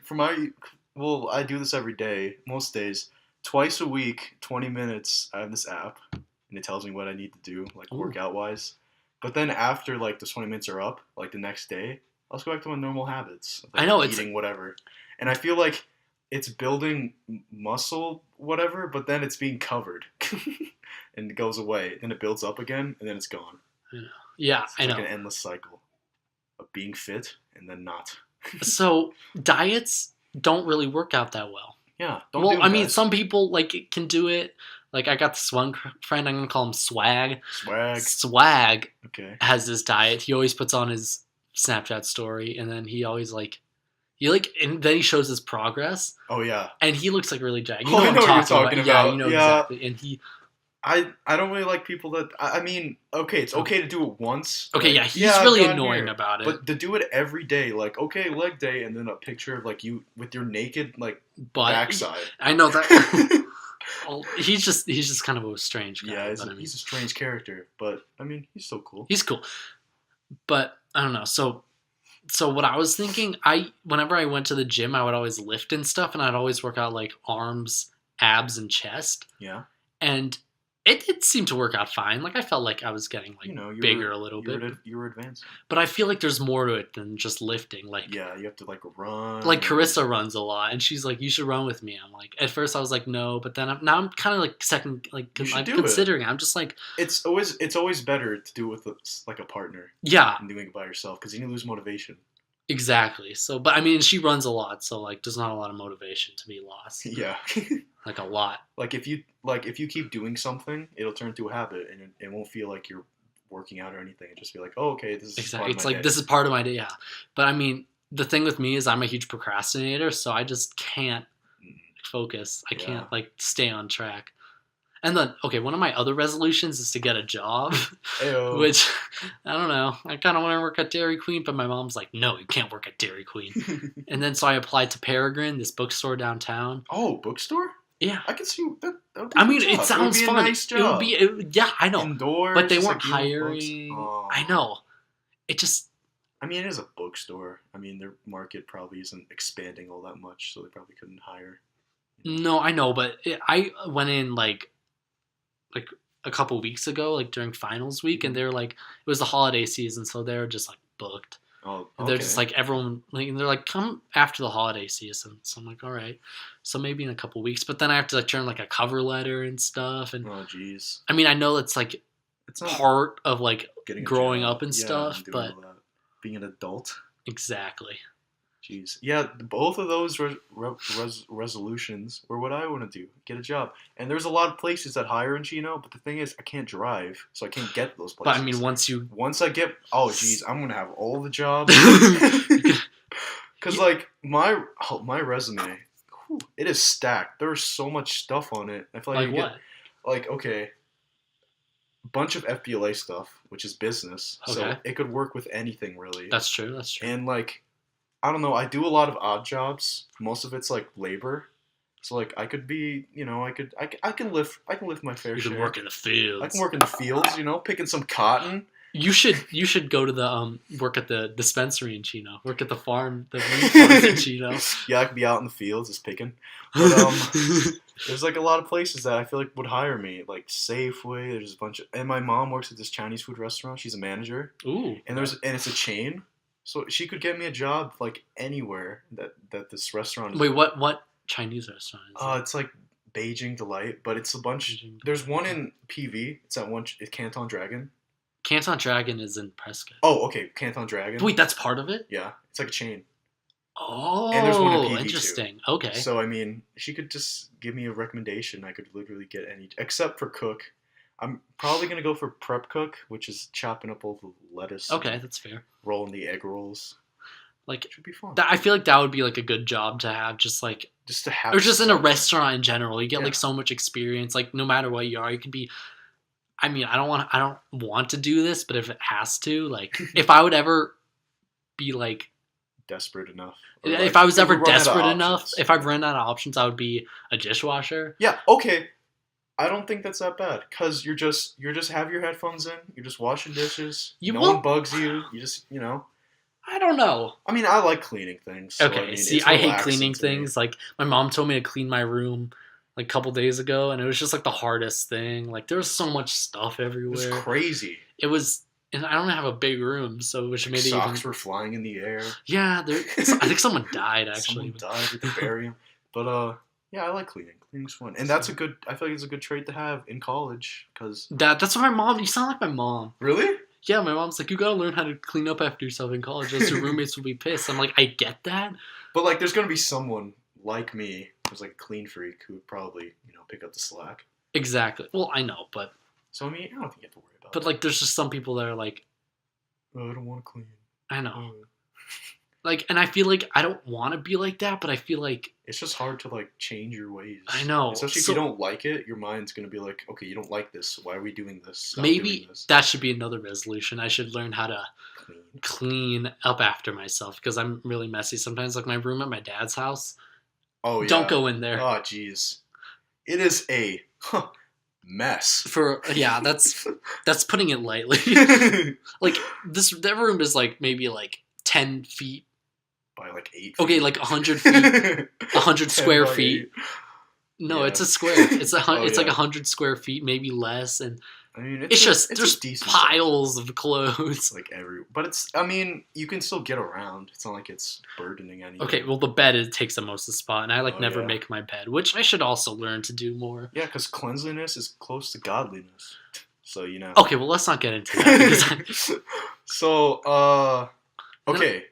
I do this every day, most days. Twice a week, 20 minutes, I have this app, and it tells me what I need to do, like workout-wise. But then after like the 20 minutes are up, like the next day, I'll just go back to my normal habits. Like I know, eating whatever. And I feel like it's building muscle, whatever, but then it's being covered. and it goes away. Then it builds up again, and then it's gone. Yeah, It's I know. like an endless cycle of being fit and then not. So diets don't really work out that well. Yeah, don't Well, do them, I mean, guys. some people like can do it. Like I got this one friend, I'm gonna call him Swag. Swag. Swag Okay. has this diet. He always puts on his Snapchat story, and then he always and then he shows his progress, Oh yeah. and he looks like really jacked. Oh, I know what you're talking Yeah, about. you know Yeah. exactly. And he, I don't really like people that. I mean, okay, it's okay to do it once. okay, like, yeah, he's really I've gone annoying here. about it. But to do it every day, like okay, leg day, and then a picture of like you with your naked like But backside. I know that. Well, he's just kind of a strange guy. Yeah, but he's a strange character, but I mean, he's so cool. He's cool. But I don't know. So what I was thinking, whenever I went to the gym, I would always lift and stuff, and I'd always work out like arms, abs, and chest. Yeah. And it seemed to work out fine. Like I felt like I was getting like bigger a little bit. You were advancing. But I feel like there's more to it than just lifting. Like Yeah, you have to like run. like Carissa runs a lot, and she's like, "You should run with me." I'm like, at first I was like, "No," but then now I'm kind of like second, like You should I'm do considering it. I'm just like, It's always better to do it with like a partner yeah, than doing it by yourself because you lose motivation. exactly. So, but I mean, she runs a lot, so like, there's not a lot of motivation to be lost. Yeah. Like a lot. Like if you keep doing something, it'll turn into a habit, and it won't feel like you're working out or anything. It'll just be like, oh, okay, this is Exactly. part of It's my like day. this is part of my day. Yeah, but I mean, the thing with me is I'm a huge procrastinator, so I just can't focus. I can't like stay on track. And then, okay, one of my other resolutions is to get a job, Ayo. which I don't know. I kind of want to work at Dairy Queen, but my mom's like, no, you can't work at Dairy Queen. And then so I applied to Peregrine, this bookstore downtown. Oh, bookstore? Yeah. I can see that. Would be I a mean, good it job. sounds would be fun. A nice job. It would be, yeah, I know. Indoors, But they just, weren't like, dealing with books. hiring. Oh. I know. It just, I mean, it is a bookstore. I mean, their market probably isn't expanding all that much, so they probably couldn't hire. no, I know, but I went in like a couple weeks ago, like during finals week, and they're like, it was the holiday season, so they were just like booked. Oh, And they're just like everyone, like, and they're like, come after the holiday season. So I'm like, all right, so maybe in a couple weeks. But then I have to like turn like a cover letter and stuff. And oh, jeez. I mean, I know that's like It's not part of like getting a growing job. up and Yeah, stuff, doing but all that. Being an adult. exactly. Jeez. Yeah, both of those resolutions were what I want to do. Get a job. And there's a lot of places that hire in Chino, but the thing is, I can't drive, so I can't get those places. But I mean, Once I get... Oh, jeez, I'm going to have all the jobs. Because, like, my resume, it is stacked. There's so much stuff on it. I feel like like what? Like, okay, a bunch of FBLA stuff, which is business. So Okay. it could work with anything, really. That's true. That's true. And, like... I don't know. I do a lot of odd jobs. Most of it's like labor. So like I could be, I can lift my fair You share. can work in the fields. I can work in the fields, picking some cotton. You should go to the work at the dispensary in Chino. Work at the farm, the meat farm in Chino. Yeah, I could be out in the fields just picking. But there's like a lot of places that I feel like would hire me, like Safeway. There's a bunch of, and my mom works at this Chinese food restaurant. She's a manager. Ooh. And it's a chain. So she could get me a job like anywhere that this restaurant is. Wait, what Chinese restaurant is it? It's like Beijing Delight, but it's a bunch. Beijing There's one in PV. It's at it's Canton Dragon. Canton Dragon is in Prescott. Oh, okay, Canton Dragon. Wait, that's part of it? Yeah, it's like a chain. Oh, And there's one in PV too. interesting. Okay. So I mean, she could just give me a recommendation. I could literally get any, except for cook. I'm probably gonna go for prep cook, which is chopping up all the lettuce. Okay, that's fair. Rolling the egg rolls. Like, It should be fun. I feel like that would be like a good job to have, just like, Just to have. or just in a something. restaurant in general. You get Yeah. like so much experience. Like no matter what you are, you could be. I mean, I don't want to do this, but if it has to, like, if I would ever be like, Desperate enough. Or, if like, I was we ever run out of desperate enough, options. if I've run out of options, I would be a dishwasher. Yeah. Okay. I don't think that's that bad because you're just have your headphones in. You're just washing dishes. No one bugs you. You just I don't know. I mean, I like cleaning things. So, Okay, I mean, see, it's I hate relaxing cleaning to me. things. Like, my mom told me to clean my room like a couple days ago, and it was just like the hardest thing. Like, there was so much stuff It's everywhere. crazy. It was, and I don't have a big room, so which made it Socks even. were flying in the air. Yeah, I think someone died actually. Someone died at the burial. But Yeah, I like cleaning. Cleaning's fun, and that's a good. I feel like it's a good trait to have in college because. That's what my mom. You sound like my mom. Really? Yeah, my mom's like, you gotta learn how to clean up after yourself in college, else your roommates will be pissed. I'm like, I get that. But like, there's gonna be someone like me who's like a clean freak who would probably pick up the slack. Exactly. Well, I know, but. So I mean, I don't think you have to worry about. But like, there's just some people that are like. Oh, I don't want to clean. I know. Like, and I feel like I don't want to be like that, but I feel like it's just hard to like change your ways. I know, especially if you don't like it. Your mind's gonna be like, okay, you don't like this. Why are we doing this? Stop maybe doing this. That should be another resolution. I should learn how to clean up after myself because I'm really messy sometimes. Like my room at my dad's house. Oh yeah. Don't go in there. Oh jeez, it is a mess. That's putting it lightly. Like that room is like maybe like 10 feet. By like 8 feet. Okay, like 100 feet. 100 square feet. 8. No, yeah. It's a square. It's like 100 square feet, maybe less. And I mean, it's there's piles of clothes. Like but I mean, you can still get around. It's not like it's burdening anything. Okay, well, the bed takes the most of the spot, and I never make my bed, which I should also learn to do more. Yeah, because cleanliness is close to godliness. So, Okay, well, let's not get into that. So, okay.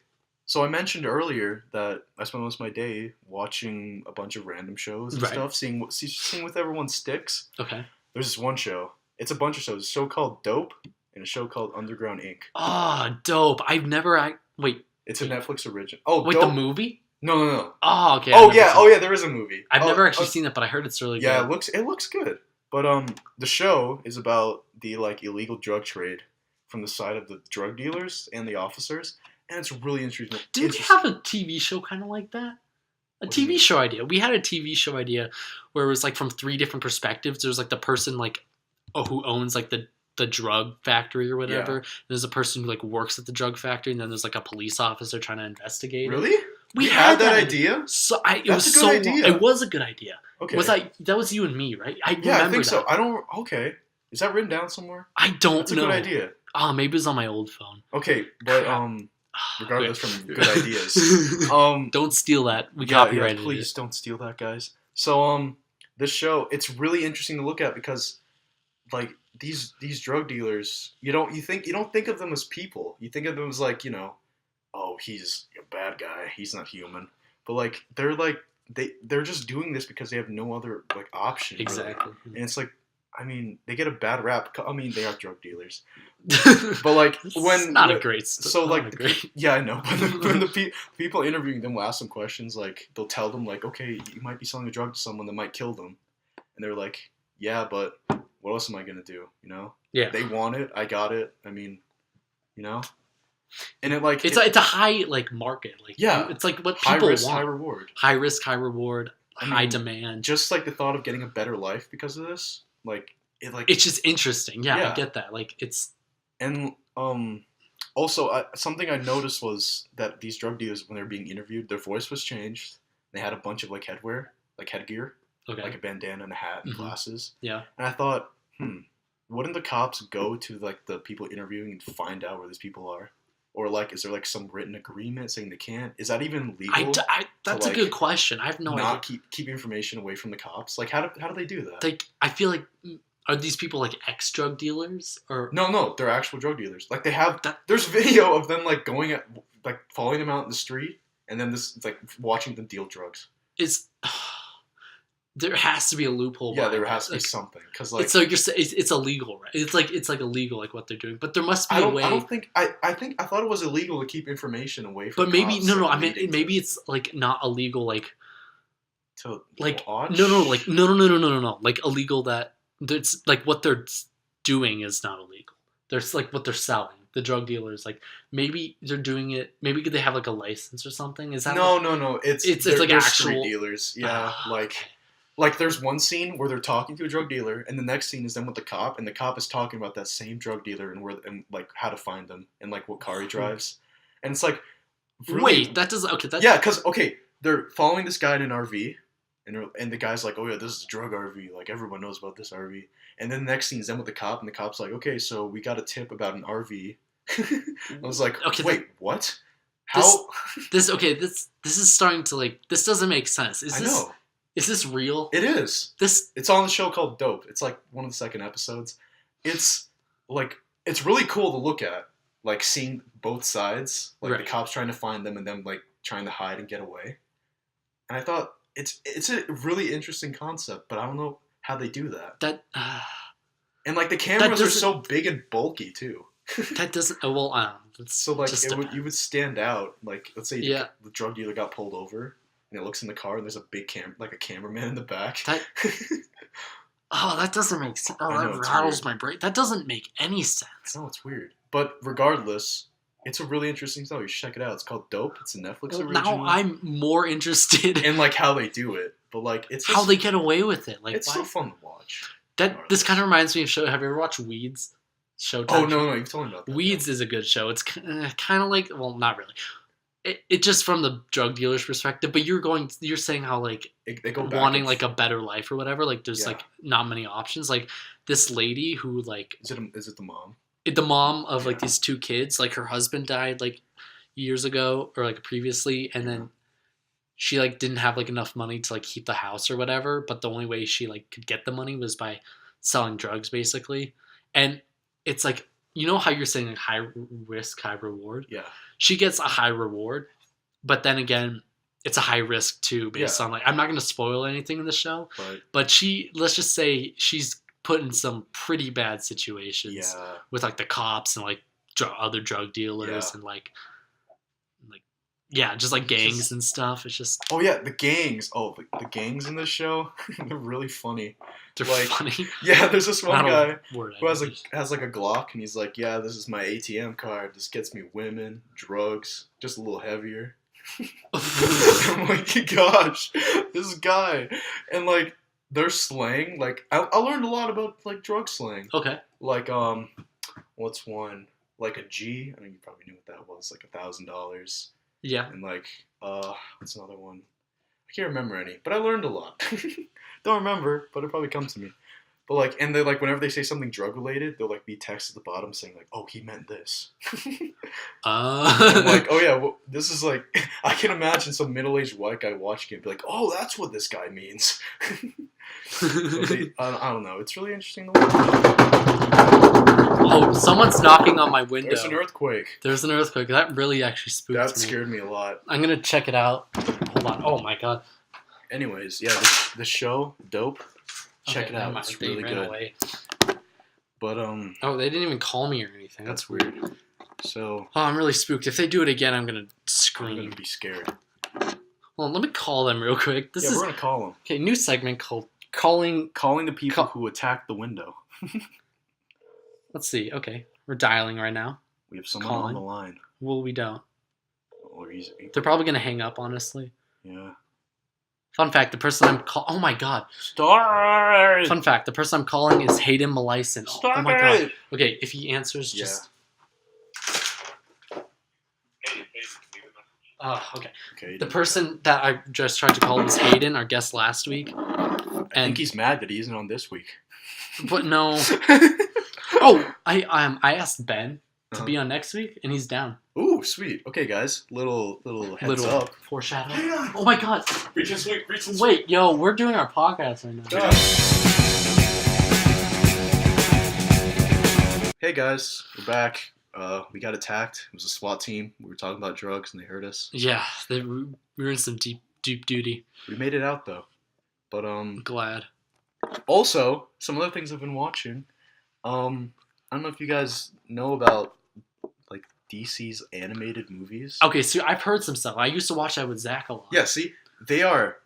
So I mentioned earlier that I spent most of my day watching a bunch of random shows and stuff, seeing what everyone sticks. Okay. There's this one show. It's a bunch of shows. A show called Dope and a show called Underground Inc. Ah, Dope. I've never... Wait. It's a Netflix original. Oh, wait, Dope? The movie? No. Oh, okay. Oh yeah, there is a movie. I've never actually seen it, but I heard it's really good. Yeah, it looks good. But the show is about the like illegal drug trade from the side of the drug dealers and the officers. And it's really interesting. Didn't we have a TV show kind of like that? A TV show idea. We had a TV show idea where it was like from 3 different perspectives. There's like the person who owns like the drug factory or whatever. Yeah. There's a person who like works at the drug factory, and then there's like a police officer trying to investigate. Really? We had that idea? So it was a good idea. Okay. That was you and me, right? I think so. Okay. Is that written down somewhere? I don't know. It's a good idea. Oh, maybe it was on my old phone. Okay, but regardless from good ideas. Don't steal that. We copyrighted it. Please don't steal that, guys. So this show, it's really interesting to look at because like these drug dealers, you don't think of them as people. You think of them as like, oh, he's a bad guy. He's not human. But like they're just doing this because they have no other like option. Exactly. Really. And it's like, I mean, they get a bad rap. I mean, they are drug dealers, but like a great. So like, yeah, I know. But when the people interviewing them will ask them questions, like they'll tell them like, okay, you might be selling a drug to someone that might kill them, and they're like, yeah, but what else am I gonna do? Yeah. They want it. I got it. I mean, and it's a high like market. Like yeah, it's like what people want. High reward. High risk, high reward. High demand. Just like the thought of getting a better life because of this. It's just interesting. Yeah, I get that. Like it's and also something I noticed was that these drug dealers, when they were being interviewed, their voice was changed. They had a bunch of like headgear, like a bandana and a hat and glasses. Yeah, and I thought, wouldn't the cops go to like the people interviewing and find out where these people are? Or like, is there like some written agreement saying they can't? Is that even legal? That's a good question. I have no idea. Not keep information away from the cops. Like, how do they do that? Like, I feel like, are these people like ex-drug dealers or? No, they're actual drug dealers. Like they have. There's video of them like going like following them out in the street, and then this like watching them deal drugs. There has to be a loophole. Yeah, there has to be something because like it's like it's illegal, right? It's like illegal, like what they're doing. But there must be a way. I thought it was illegal to keep information away from. But maybe no. I mean, maybe it's like not illegal, like to like watch? No. Like illegal that it's like what they're doing is not illegal. There's like what they're selling. The drug dealers, like maybe they're doing it. Maybe they have like a license or something. Is that no? It's like they're actual street dealers. Yeah, Like there's one scene where they're talking to a drug dealer, and the next scene is them with the cop, and the cop is talking about that same drug dealer and like how to find them and like what car he drives, and it's like, really, wait, that doesn't because they're following this guy in an RV, and the guy's like, oh yeah, this is a drug RV, like everyone knows about this RV, and then the next scene is them with the cop, and the cop's like, okay, so we got a tip about an RV. I was like, wait, what? How? This is starting to like this doesn't make sense. I know. Is this real? It is. This. It's on the show called Dope. It's like one of the second episodes. It's like it's really cool to look at, like seeing both sides, like the Right. cops trying to find them and them like trying to hide and get away. And I thought it's a really interesting concept, but I don't know how they do that. That. And like the cameras are doesn't- so big and bulky too. That doesn't. Oh, well, I don't know. It's So like just you would stand out. Like let's say Yeah. the drug dealer got pulled over and it looks in the car and there's a big like a cameraman in the back. That. Oh, that doesn't make sense. Oh, I know, that it's rattles weird. my brain. That doesn't make any sense. No, it's weird. But regardless, it's a really interesting show. You should check it out. It's called Dope. It's a Netflix Well, original. now I'm more interested in and like how they do it. But like it's how just, they get away with it. Like, it's why? still fun to watch. This kind of reminds me of show. Have you ever watched Weeds? Showtime. Oh no, you've told me about that. Weeds is a good show. It's kind of like, well, not really. It just from the drug dealer's perspective, but you're saying how like They go back wanting and like a better life or whatever. Like there's Yeah. like not many options. Like this lady who like Is it the mom? the mom of like Yeah. these two kids, like her husband died like years ago or like previously, and then she like didn't have like enough money to like keep the house or whatever, but the only way she like could get the money was by selling drugs basically. And it's like, you know how you're saying like high risk, high reward? Yeah. She gets a high reward, but then again, it's a high risk too based on like, I'm not going to spoil anything in the show, but let's just say she's put in some pretty bad situations Yeah. with like the cops and like other drug dealers Yeah. and like yeah, just like gangs and stuff. It's just Oh yeah, the gangs. Oh, the gangs in this show, they're really funny. they're Like, funny. Yeah, there's this one Not a guy word I who has use. like a Glock, and he's like, "Yeah, this is my ATM card. This gets me women, drugs, just a little heavier." I'm like, gosh, this guy, and like their slang. Like I learned a lot about like drug slang. Okay. Like what's one? Like a G. I mean, you probably knew what that was. Like $1,000. Yeah. And like what's another one? I can't remember any, but I learned a lot. Don't remember, but it probably comes to me. But like, and they like whenever they say something drug related, they'll like be text at the bottom saying like, "Oh, he meant this." I'm like, oh yeah, well, this is like I can imagine some middle-aged white guy watching it and be like, "Oh, that's what this guy means." So I don't know. It's really interesting to watch. Oh, someone's knocking on my window. There's an earthquake. There's an earthquake. That really actually spooked That me. scared me a lot. I'm gonna check it out. Hold on. Oh my god. Anyways, yeah, the show, Dope. Check Okay, it out. never mind. It's They really ran good. away. But Oh, they didn't even call me or anything. That's weird. So Oh, I'm really spooked. If they do it again, I'm gonna I'm scream. gonna be scared. Well, let me call them real quick. This Yeah, is we're gonna call him. okay. New segment called calling. Calling the people who attacked the window. Let's see. Okay, we're dialing right now. We have someone Calling. on the line. Well, we don't. Or he's They're probably gonna hang up. Honestly. yeah. Fun fact: the person I'm calling. Oh my god. Start. Fun fact: the person I'm calling is Hayden Maleisen. Oh my god. Okay, if he answers, Yeah. just. Okay. Okay. The person that I just tried to call was Hayden, our guest last week. I think he's mad that he isn't on this week. But no. Oh, I asked Ben to be on next week, and he's down. Ooh, sweet. Okay, guys. Little heads up. Foreshadow. Oh my god. Reach this week. Wait, yo, we're doing our podcast right now. Hey guys, we're back. We got attacked. It was a SWAT team. We were talking about drugs and they hurt us. Yeah, we were in some deep duty. We made it out though. But I'm glad. also some other things I've been watching. I don't know if you guys know about like DC's animated movies. Okay, so I've heard some stuff. I used to watch that with Zach a lot. Yeah, see, they are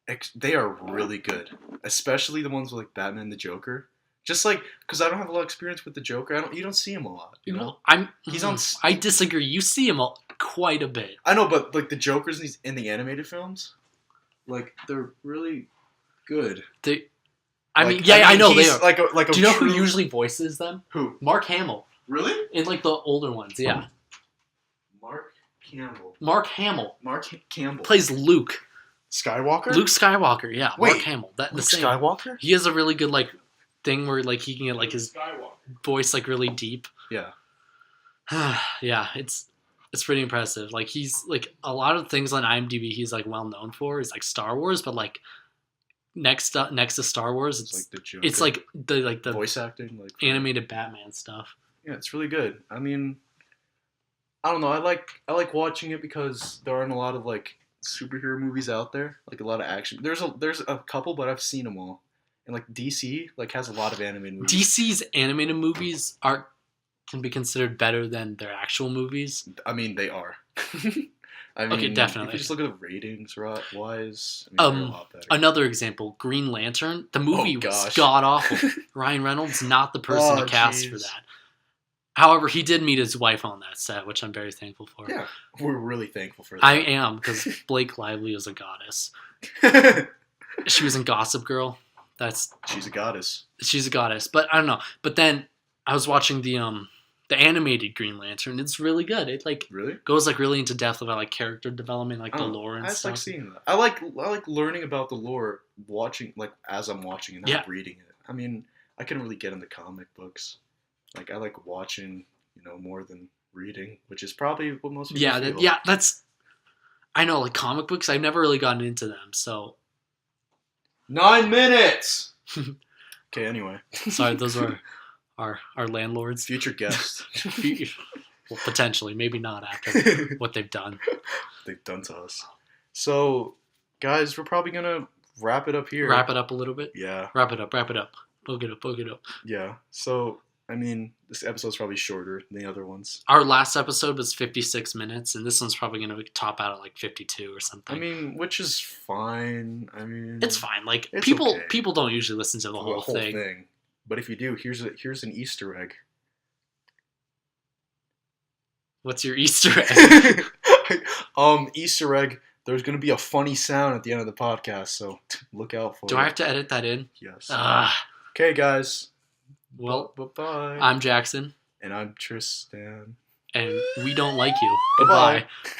really good, especially the ones with like Batman and the Joker. Just like, because I don't have a lot of experience with the Joker, you don't see him a lot. You know, he's on. I disagree. You see him quite a bit. I know, but like the Jokers in the animated films, like they're really good. I know they are. Like a Do you know who usually voices them? Who? Mark Hamill. Really? In like the older ones, yeah. Mark Campbell. Mark Hamill Mark Campbell plays Luke. Skywalker. Luke Skywalker, yeah. Wait, Mark Hamill. The Luke same. Skywalker. He has a really good like thing where like he can get like his voice like really deep. Yeah. Yeah, it's pretty impressive. Like he's like a lot of things on IMDb he's like well known for is like Star Wars, but like next to Star Wars. It's like the Joker. It's like the voice acting, like animated Batman stuff. Yeah, it's really good. I mean, I don't know. I like watching it because there aren't a lot of like superhero movies out there. Like a lot of action. There's a couple, but I've seen them all. And like DC like has a lot of animated movies. DC's animated movies can be considered better than their actual movies. I mean, they are. I mean, okay, definitely. If you just look at the ratings wise, I mean, they're a lot better. Another example, Green Lantern. The movie was god awful. Ryan Reynolds not the person to cast for that. However, he did meet his wife on that set, which I'm very thankful for. Yeah, we're really thankful for that. I am, because Blake Lively is a goddess. She was in Gossip Girl. She's a goddess. She's a goddess, but I don't know. But then I was watching the animated Green Lantern. It's really good. It like really goes like really into depth about like character development, like the lore and stuff. I like seeing that. I like learning about the lore, watching like as I'm watching and not reading it. I mean, I can really get into comic books. Like I like watching, more than reading, which is probably what most people feel. That's. I know, like comic books. I've never really gotten into them, so. 9 minutes. Okay. Anyway. Sorry, those were our landlords. Future guests. Well, potentially, maybe not after what they've done. They've done to us. So, guys, we're probably gonna wrap it up here. Wrap it up a little bit. Yeah. Wrap it up. Book it up. Yeah. So, I mean, this episode's probably shorter than the other ones. Our last episode was 56 minutes, and this one's probably going to top out at like 52 or something. I mean, which is fine. I mean, it's fine. Like it's people don't usually listen to the whole thing. But if you do, here's an Easter egg. What's your Easter egg? Easter egg. There's going to be a funny sound at the end of the podcast, so look out for it. Do I have to edit that in? Yes. Okay, guys. Well, bye-bye. I'm Jackson. And I'm Tristan. And we don't like you. Goodbye. Goodbye.